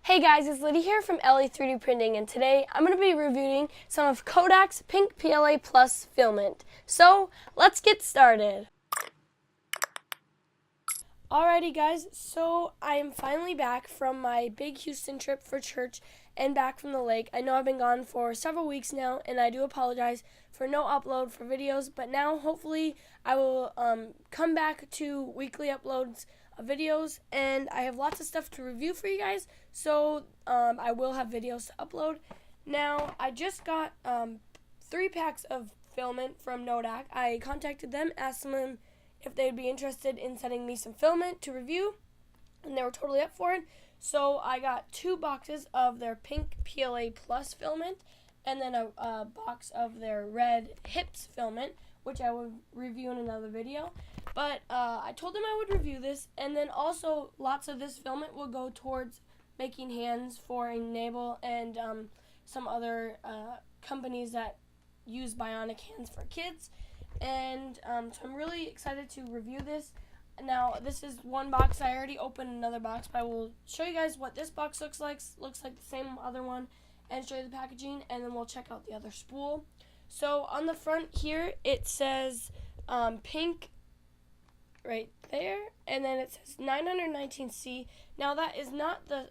Hey guys, it's Liddy here from LA 3D Printing, and today I'm going to be reviewing some of Kodak's pink PLA Plus filament. So, let's get started. Alrighty guys, so I am finally back from my big Houston trip for church and back from the lake. I know I've been gone for several weeks now, and I do apologize for no upload for videos, but now hopefully I will come back to weekly uploads of videos, and I have lots of stuff to review for you guys, so I will have videos to upload. Now, I just got 3 packs of filament from Kodak. I contacted them, asked them if they'd be interested in sending me some filament to review, and they were totally up for it. So I got 2 boxes of their pink PLA Plus filament, and then a box of their red Hips filament, which I will review in another video. But I told them I would review this, and then also lots of this filament will go towards making hands for Enable and some other companies that use bionic hands for kids. And so I'm really excited to review this. Now, this is one box. I already opened another box, but I will show you guys what this box looks like. Looks like the same other one, and show you the packaging, and then we'll check out the other spool. So on the front here, it says pink right there, and then it says 919C. Now, that is not the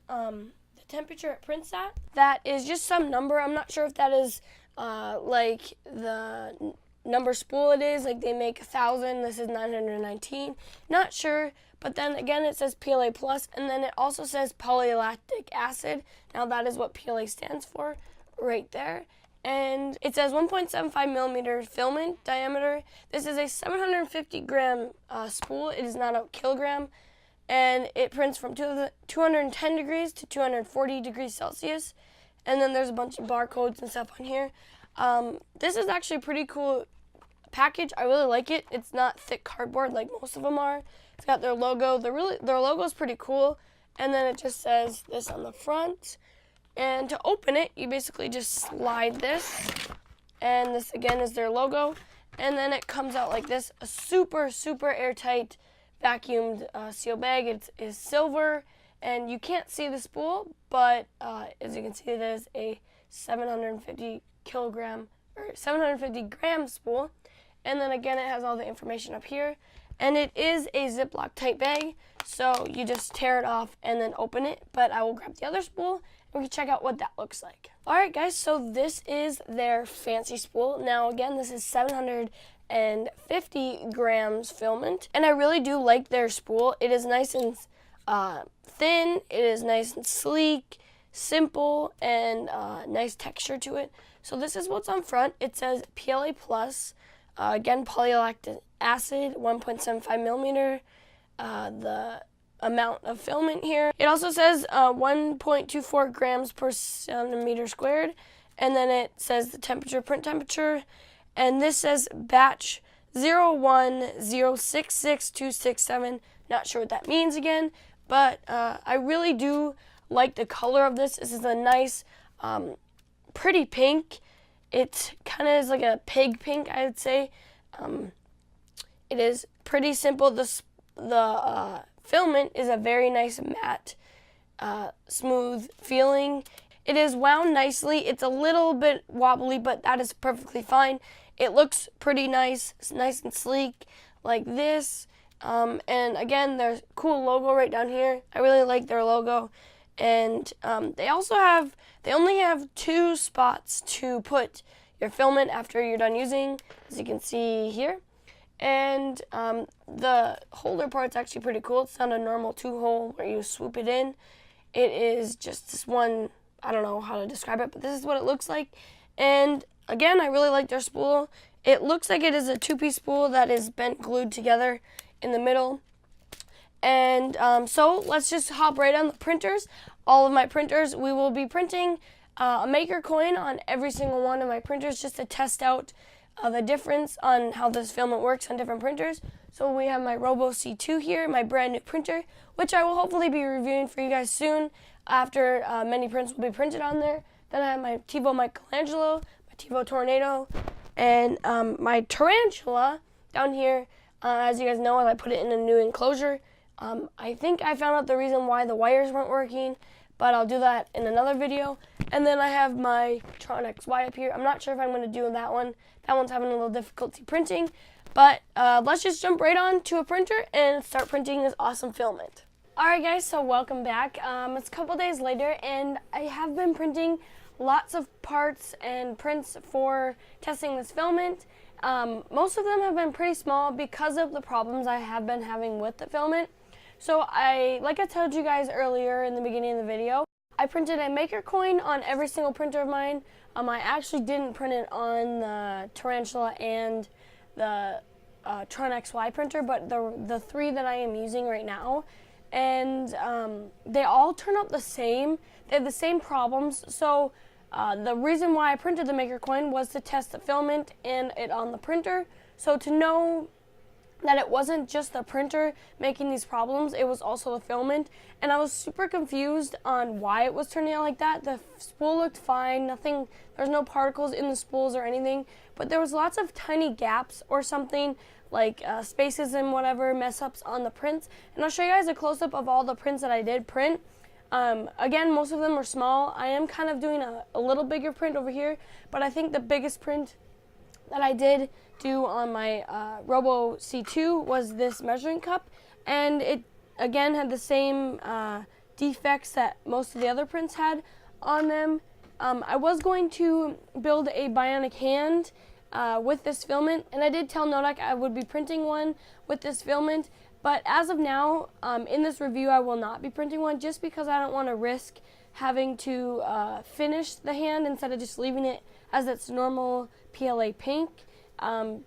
temperature it prints at. That is just some number. I'm not sure if that is like the number spool it is, like they make 1,000, this is 919, not sure, but then again it says PLA Plus, and then it also says polylactic acid. Now that is what PLA stands for right there, and it says 1.75 millimeter filament diameter. This is a 750 gram spool. It is not a kilogram, and it prints from 210 degrees to 240 degrees Celsius, and then there's a bunch of barcodes and stuff on here. This is actually a pretty cool package. I really like it. It's not thick cardboard like most of them are. It's got their logo. Their logo is pretty cool, and then it just says this on the front. And to open it, you basically just slide this, and this again is their logo, and then it comes out like this, a super airtight vacuumed seal bag. It is silver, and you can't see the spool, but as you can see, it is a 750 gram spool. And then again, it has all the information up here, and it is a Ziploc type bag, so you just tear it off and then open it. But I will grab the other spool and we can check out what that looks like. Alright guys, so this is their fancy spool. Now again, this is 750 grams filament, and I really do like their spool. It is nice and thin, it is nice and sleek, simple, and nice texture to it. So this is what's on front. It says PLA Plus, again polylactic acid, 1.75 millimeter, the amount of filament here. It also says 1.24 grams per centimeter squared, and then it says the temperature, print temperature, and this says batch 010666267. Not sure what that means again, but I really do like the color of this. This is a nice, pretty pink. It kind of is like a pig pink, I would say. It is pretty simple. The filament is a very nice matte, smooth feeling. It is wound nicely. It's a little bit wobbly, but that is perfectly fine. It looks pretty nice. It's nice and sleek like this. And again, there's a cool logo right down here. I really like their logo. And they only have 2 spots to put your filament after you're done using, as you can see here. And the holder part's actually pretty cool. It's not a normal 2-hole where you swoop it in. It is just this one, I don't know how to describe it, but this is what it looks like. And again, I really like their spool. It looks like it is a 2-piece spool that is bent glued together in the middle. And so let's just hop right on the printers. All of my printers, we will be printing a maker coin on every single one of my printers just to test out the difference on how this filament works on different printers. So we have my Robo C2 here, my brand new printer, which I will hopefully be reviewing for you guys soon after many prints will be printed on there. Then I have my Tevo Michelangelo, my Tevo Tornado, and my Tarantula down here. As you guys know, I put it in a new enclosure. I think I found out the reason why the wires weren't working, but I'll do that in another video. And then I have my Tron XY up here. I'm not sure if I'm going to do that one. That one's having a little difficulty printing, but let's just jump right on to a printer and start printing this awesome filament. Alright guys, so welcome back. It's a couple days later, and I have been printing lots of parts and prints for testing this filament. Most of them have been pretty small because of the problems I have been having with the filament. So like I told you guys earlier in the beginning of the video, I printed a maker coin on every single printer of mine. I actually didn't print it on the Tarantula and the Tron XY printer, but the three that I am using right now. And they all turn out the same. They have the same problems. So the reason why I printed the maker coin was to test the filament and it on the printer. So to know that it wasn't just the printer making these problems, it was also the filament. And I was super confused on why it was turning out like that. The spool looked fine, nothing, there's no particles in the spools or anything, but there was lots of tiny gaps or something, like spaces and whatever, mess ups on the prints. And I'll show you guys a close-up of all the prints that I did print. Again, most of them are small. I am kind of doing a little bigger print over here, but I think the biggest print that I did do on my Robo C2 was this measuring cup, and it again had the same defects that most of the other prints had on them. I was going to build a bionic hand with this filament, and I did tell Kodak I would be printing one with this filament, but as of now, in this review I will not be printing one just because I don't want to risk having to finish the hand instead of just leaving it as its normal PLA pink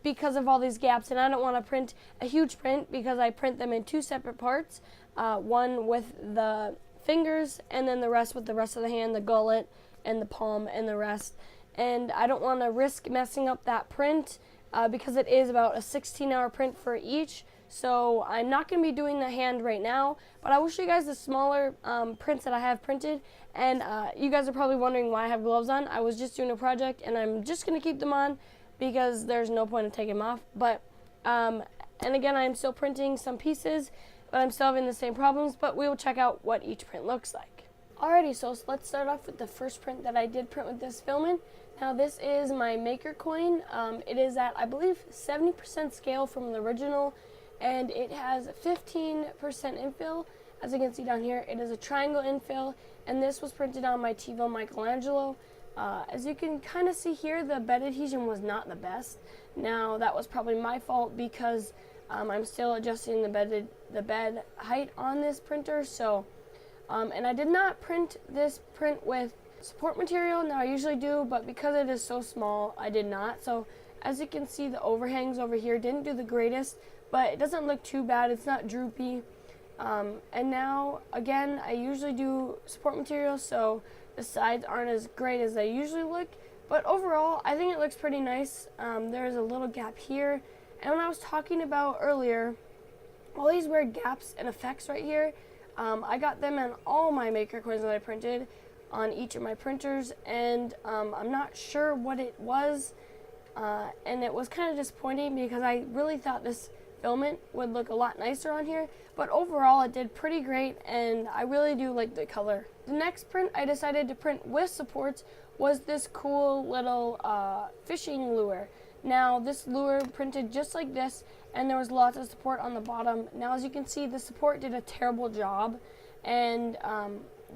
because of all these gaps, and I don't want to print a huge print because I print them in two separate parts, one with the fingers and then the rest with the rest of the hand, the gullet and the palm and the rest. And I don't want to risk messing up that print because it is about a 16-hour print for each. So I'm not going to be doing the hand right now, but I will show you guys the smaller prints that I have printed. And you guys are probably wondering why I have gloves on. I was just doing a project, and I'm just going to keep them on because there's no point in taking them off. But and again, I'm still printing some pieces, but I'm still having the same problems. But we will check out what each print looks like. Alrighty, so let's start off with the first print that I did print with this filament. Now this is my maker coin. It is at, I believe, 70% scale from the original, and it has 15% infill. As you can see down here, it is a triangle infill, and this was printed on my Tevo Michelangelo. As you can kind of see here, the bed adhesion was not the best. Now that was probably my fault because I'm still adjusting the bed height on this printer. So, and I did not print this print with support material. Now I usually do, but because it is so small, I did not. So as you can see, the overhangs over here didn't do the greatest, but it doesn't look too bad. It's not droopy. And now, again, I usually do support material, so the sides aren't as great as they usually look. But overall, I think it looks pretty nice. There's a little gap here. And when I was talking about earlier, all these weird gaps and effects right here, I got them in all my maker coins that I printed on each of my printers, and I'm not sure what it was, and it was kind of disappointing because I really thought this filament would look a lot nicer on here, but overall it did pretty great, and I really do like the color. The next print I decided to print with supports was this cool little fishing lure. Now this lure printed just like this, and there was lots of support on the bottom. Now as you can see, the support did a terrible job, and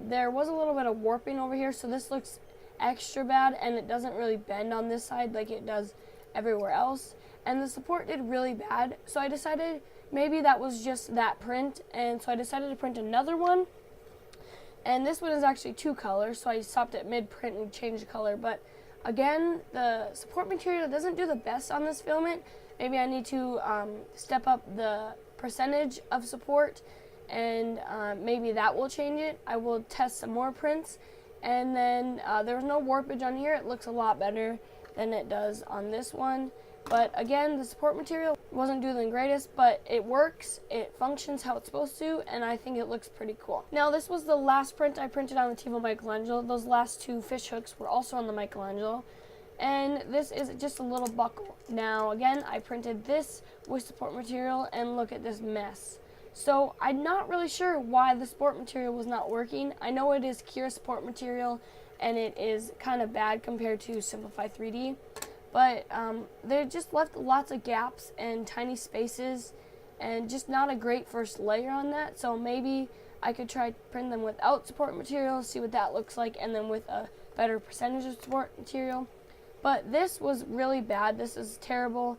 there was a little bit of warping over here, so this looks extra bad, and it doesn't really bend on this side like it does everywhere else. And the support did really bad, so I decided maybe that was just that print, and so I decided to print another one. And this one is actually two colors, so I stopped at mid-print and changed the color. But again, the support material doesn't do the best on this filament. Maybe I need to step up the percentage of support, and maybe that will change it. I will test some more prints, and then there was no warpage on here. It looks a lot better than it does on this one. But again, the support material wasn't doing the greatest, but it works, it functions how it's supposed to, and I think it looks pretty cool. Now this was the last print I printed on the Tevo Michelangelo. Those last two fish hooks were also on the Michelangelo. And this is just a little buckle. Now again, I printed this with support material, and look at this mess. So I'm not really sure why the support material was not working. I know it is Cure support material and it is kind of bad compared to Simplify 3D, but they just left lots of gaps and tiny spaces and just not a great first layer on that. So maybe I could try to print them without support material, see what that looks like, and then with a better percentage of support material. But this was really bad. This is terrible.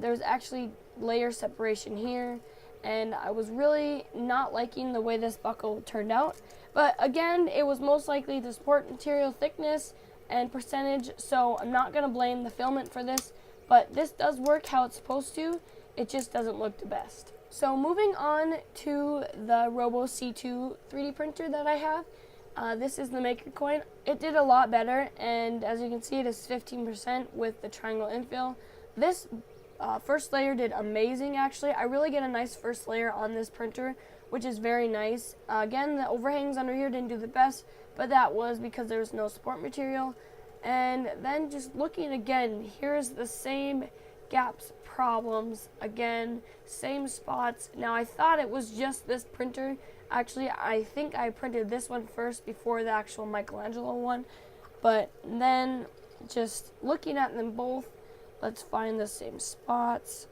There's actually layer separation here, and I was really not liking the way this buckle turned out. But again, it was most likely the support material thickness and percentage, so I'm not going to blame the filament for this, but this does work how it's supposed to. It just doesn't look the best. So moving on to the Robo C2 3D printer that I have. This is the Maker coin. It did a lot better, and as you can see, it is 15% with the triangle infill. This first layer did amazing, actually. I really get a nice first layer on this printer, which is very nice. Again, the overhangs under here didn't do the best, but that was because there was no support material. And then just looking again, here's the same gaps, problems, again, same spots. Now, I thought it was just this printer. Actually, I think I printed this one first before the actual Michelangelo one. But then just looking at them both, let's find the same spots.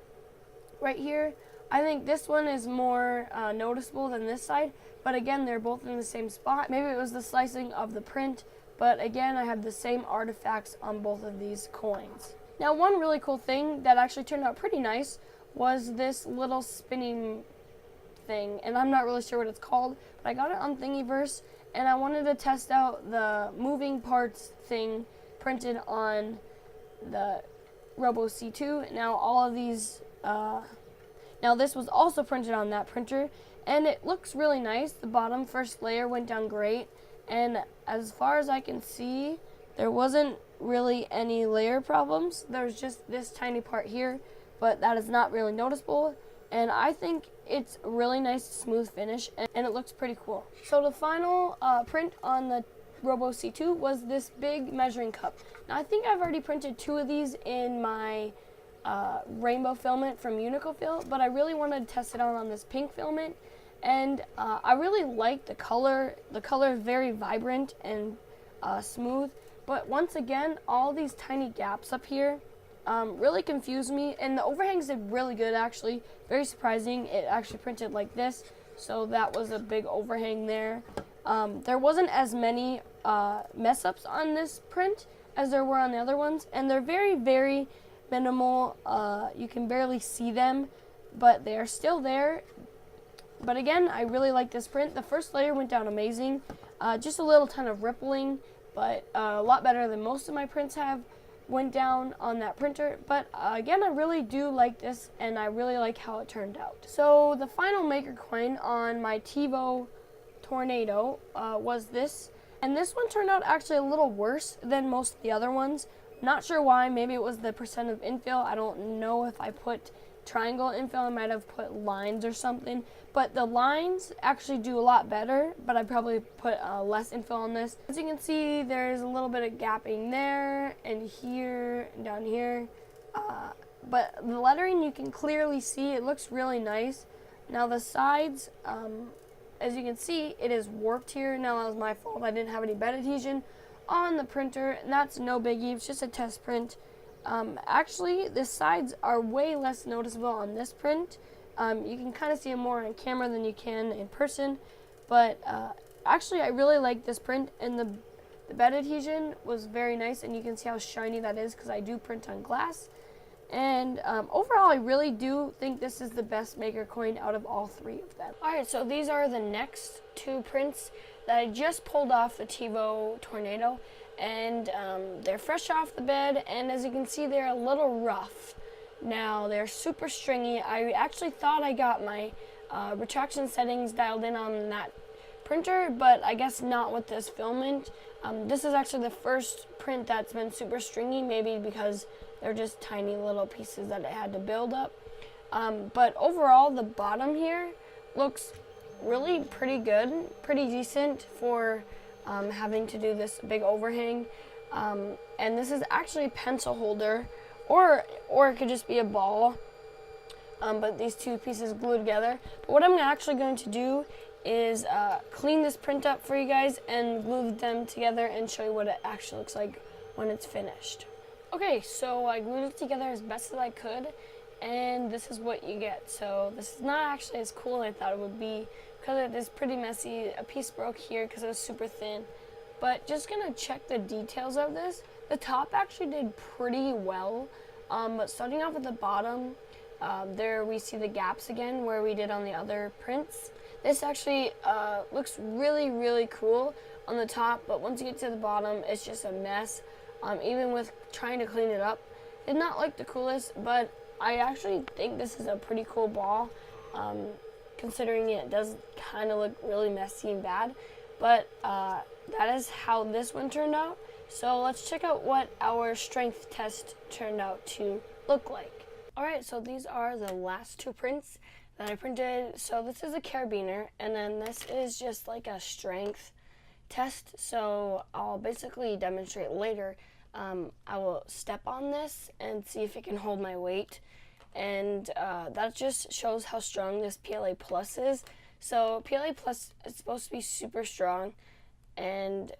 Right here, I think this one is more noticeable than this side. But again, they're both in the same spot. Maybe it was the slicing of the print. But again, I have the same artifacts on both of these coins. Now, one really cool thing that actually turned out pretty nice was this little spinning thing, and I'm not really sure what it's called, but I got it on Thingiverse, and I wanted to test out the moving parts thing printed on the Robo C2. Now, all of these, now this was also printed on that printer, and it looks really nice. The bottom first layer went down great, and as far as I can see, there wasn't really any layer problems. There's just this tiny part here, but that is not really noticeable, and I think it's a really nice smooth finish, and it looks pretty cool. So the final print on the Robo C2 was this big measuring cup. Now, I think I've already printed 2 of these in my rainbow filament from Unicofill, but I really wanted to test it out on this pink filament, and I really like the color. The color is very vibrant and smooth. But once again, all these tiny gaps up here really confused me, and the overhangs did really good, actually. Very surprising. It actually printed like this, so that was a big overhang there. There wasn't as many mess-ups on this print as there were on the other ones, and they're very, very minimal. You can barely see them, but they are still there. But again, I really like this print. The first layer went down amazing. Just a little ton of rippling, but a lot better than most of my prints have went down on that printer. But again, I really do like this, and I really like how it turned out. So the final Maker coin on my Tevo Tornado was this, and this one turned out actually a little worse than most of the other ones. Not sure why. Maybe it was the percent of infill. I don't know if I put triangle infill. I might have put lines or something, but the lines actually do a lot better, but I probably put less infill on this. As you can see, there's a little bit of gapping there and here and down here, but the lettering you can clearly see. It looks really nice. Now the sides, as you can see, it is warped here. Now that was my fault. I didn't have any bed adhesion on the printer, and that's no biggie. It's just a test print. Actually, the sides are way less noticeable on this print. You can kind of see them more on camera than you can in person, but actually I really like this print, and the bed adhesion was very nice, and you can see how shiny that is because I do print on glass. And overall, I really do think this is the best Maker coin out of all 3 of them. Alright, so these are the next 2 prints that I just pulled off the Tevo Tornado, and they're fresh off the bed, and as you can see, they're a little rough. Now, they're super stringy. I actually thought I got my retraction settings dialed in on that printer, but I guess not with this filament. This is actually the first print that's been super stringy, maybe because they're just tiny little pieces that it had to build up. But overall, the bottom here looks really pretty good, pretty decent for having to do this big overhang. And this is actually a pencil holder, or it could just be a ball. but these two pieces glue together. But what I'm actually going to do is clean this print up for you guys and glue them together and show you what it actually looks like when it's finished. Okay, so I glued it together as best as I could, and this is what you get. So this is not actually as cool as I thought it would be because it is pretty messy. A piece broke here because it was super thin. But just gonna check the details of this. The top actually did pretty well, but starting off at the bottom, there we see the gaps again where we did on the other prints. This actually looks really, really cool on the top, but once you get to the bottom, it's just a mess. Even with trying to clean it up, did not look the coolest, but I actually think this is a pretty cool ball, considering it does kind of look really messy and bad. But that is how this one turned out. So let's check out what our strength test turned out to look like. Alright, so these are the last two prints that I printed. So this is a carabiner, and then this is just like a strength test. So I'll basically demonstrate later. I will step on this and see if it can hold my weight. And that just shows how strong this PLA Plus is. So PLA Plus is supposed to be super strong, and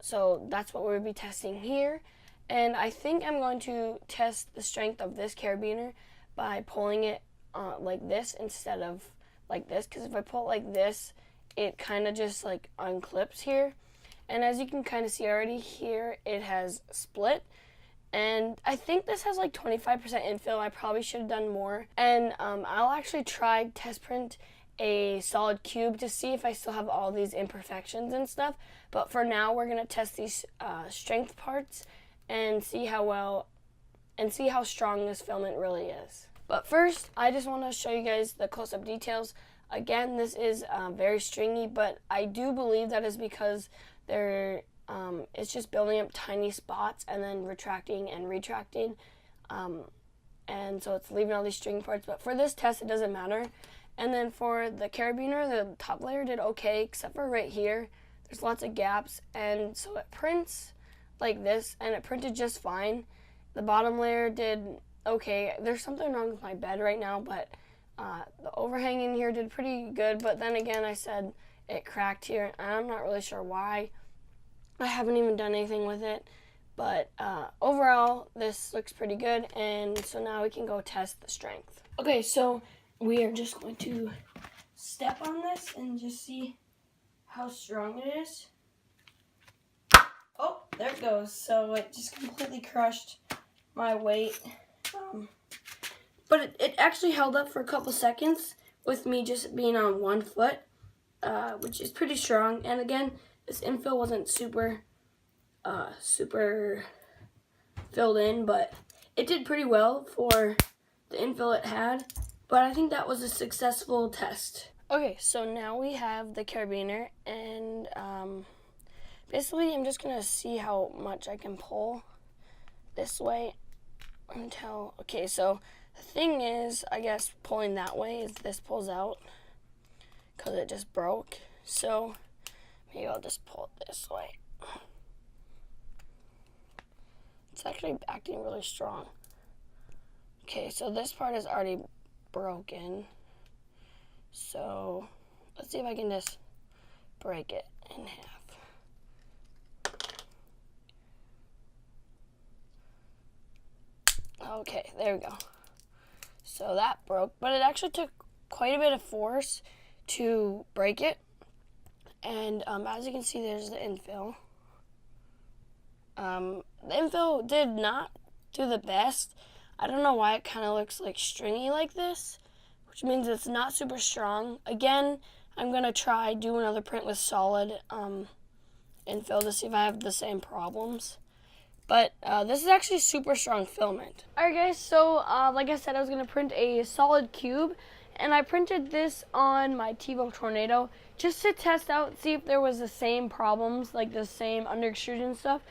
so that's what we'll be testing here. And I think I'm going to test the strength of this carabiner by pulling it like this instead of like this, because if I pull it like this, it kind of just like unclips here. And as you can kind of see already here, it has split. And I think this has like 25% infill. I probably should have done more. And I'll actually try test print a solid cube to see if I still have all these imperfections and stuff. But for now, we're gonna test these strength parts and see how well and see how strong this filament really is. But first, I just want to show you guys the close-up details. Again, this is very stringy, but I do believe that is because it's just building up tiny spots and then retracting and retracting. And so it's leaving all these string parts. But for this test, it doesn't matter. And then for the carabiner, the top layer did okay, except for right here. There's lots of gaps, and so it prints like this, and it printed just fine. The bottom layer did okay. There's something wrong with my bed right now, but the overhang in here did pretty good. But then again, I said it cracked here, and I'm not really sure why. I haven't even done anything with it. But overall, this looks pretty good, and so now we can go test the strength. Okay, so we are just going to step on this and just see how strong it is. Oh, there it goes. So it just completely crushed my weight. But it actually held up for a couple seconds with me just being on one foot, which is pretty strong. And again, this infill wasn't super filled in, but it did pretty well for the infill it had. But I think that was a successful test. Okay, so now we have the carabiner, and basically I'm just gonna see how much I can pull this way until, okay, so the thing is, I guess pulling that way is this pulls out because it just broke. So maybe I'll just pull it this way. It's actually acting really strong. Okay, so this part is already broken. So let's see if I can just break it in half. Okay, there we go. So that broke, but it actually took quite a bit of force to break it. And as you can see, there's the infill. The infill did not do the best. I don't know why it kind of looks like stringy like this, which means it's not super strong. Again, I'm going to try do another print with solid infill to see if I have the same problems. But this is actually super strong filament. Alright guys, so like I said, I was going to print a solid cube, and I printed this on my Tevo Tornado just to test out, see if there was the same problems, like the same under extrusion stuff.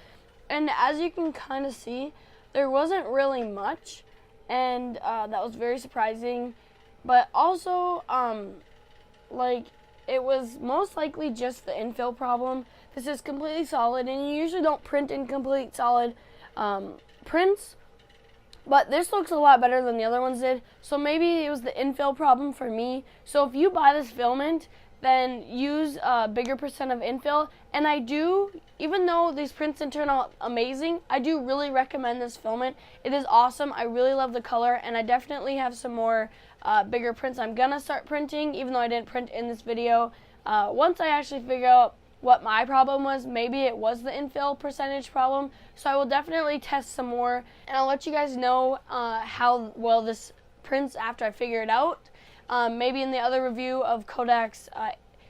And as you can kind of see, there wasn't really much, and that was very surprising. But also, like, it was most likely just the infill problem. This is completely solid, and you usually don't print in complete solid prints. But this looks a lot better than the other ones did. So maybe it was the infill problem for me. So if you buy this filament, then use a bigger percent of infill. And I do, even though these prints didn't turn out amazing, I do really recommend this filament. It is awesome. I really love the color, and I definitely have some more bigger prints I'm gonna start printing, even though I didn't print in this video. Once I actually figure out what my problem was, maybe it was the infill percentage problem. So I will definitely test some more, and I'll let you guys know how well this prints after I figure it out. Maybe in the other review of Kodak's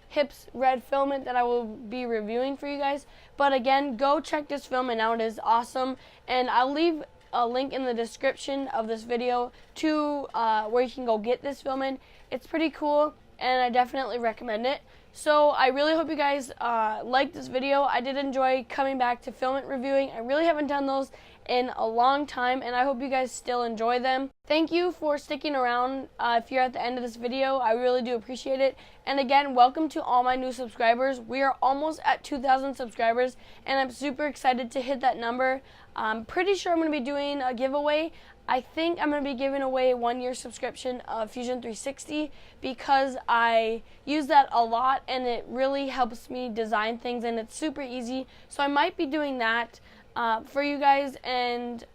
Hips red filament that I will be reviewing for you guys. But again, go check this filament out. It is awesome, and I'll leave a link in the description of this video to where you can go get this filament. It's pretty cool, and I definitely recommend it. So I really hope you guys liked this video. I did enjoy coming back to filament reviewing. I really haven't done those in a long time, and I hope you guys still enjoy them. Thank you for sticking around if you're at the end of this video. I really do appreciate it. And again, welcome to all my new subscribers. We are almost at 2,000 subscribers, and I'm super excited to hit that number. I'm pretty sure I'm going to be doing a giveaway. I think I'm going to be giving away a 1-year subscription of Fusion 360 because I use that a lot, and it really helps me design things, and it's super easy. So I might be doing that for you guys. And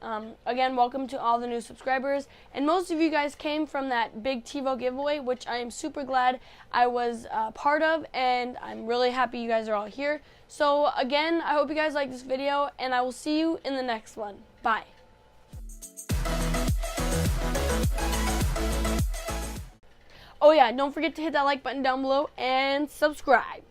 again, welcome to all the new subscribers. And most of you guys came from that big Tevo giveaway, which I am super glad I was part of, and I'm really happy you guys are all here. So again, I hope you guys like this video, and I will see you in the next one. Bye. Oh yeah, don't forget to hit that like button down below and subscribe.